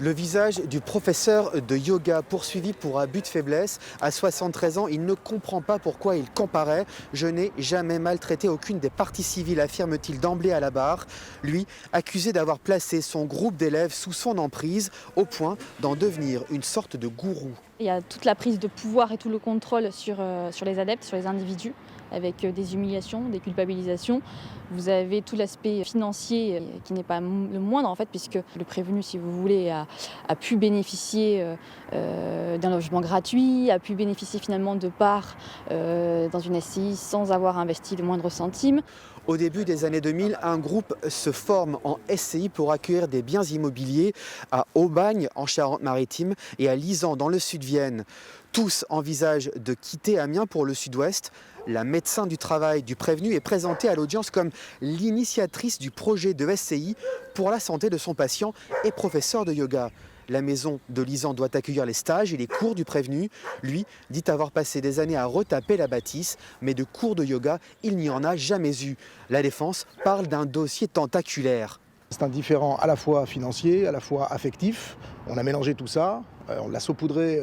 Le visage du professeur de yoga poursuivi pour abus de faiblesse. À 73 ans, il ne comprend pas pourquoi il comparait. Je n'ai jamais maltraité aucune des parties civiles, affirme-t-il d'emblée à la barre. Lui, accusé d'avoir placé son groupe d'élèves sous son emprise, au point d'en devenir une sorte de gourou. Il y a toute la prise de pouvoir et tout le contrôle sur les adeptes, sur les individus, avec des humiliations, des culpabilisations. Vous avez tout l'aspect financier qui n'est pas le moindre en fait, puisque le prévenu, si vous voulez, a pu bénéficier d'un logement gratuit, a pu bénéficier finalement de parts dans une SCI sans avoir investi le moindre centime. Au début des années 2000, un groupe se forme en SCI pour accueillir des biens immobiliers à Aubagne, en Charente-Maritime, et à Lisans, dans le sud-Vienne. Tous envisagent de quitter Amiens pour le sud-ouest. La médecin du travail du prévenu est présentée à l'audience comme l'initiatrice du projet de SCI pour la santé de son patient et professeur de yoga. La maison de Lisans doit accueillir les stages et les cours du prévenu. Lui dit avoir passé des années à retaper la bâtisse, mais de cours de yoga, il n'y en a jamais eu. La défense parle d'un dossier tentaculaire. C'est un différend à la fois financier, à la fois affectif. On a mélangé tout ça, on l'a saupoudré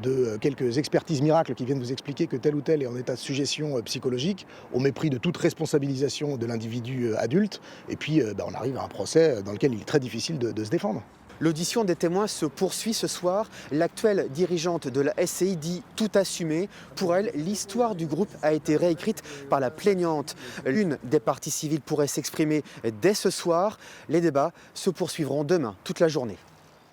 de quelques expertises miracles qui viennent vous expliquer que tel ou tel est en état de sujétion psychologique, au mépris de toute responsabilisation de l'individu adulte. Et puis on arrive à un procès dans lequel il est très difficile de se défendre. L'audition des témoins se poursuit ce soir. L'actuelle dirigeante de la SCI dit tout assumer. Pour elle, l'histoire du groupe a été réécrite par la plaignante. L'une des parties civiles pourrait s'exprimer dès ce soir. Les débats se poursuivront demain, toute la journée.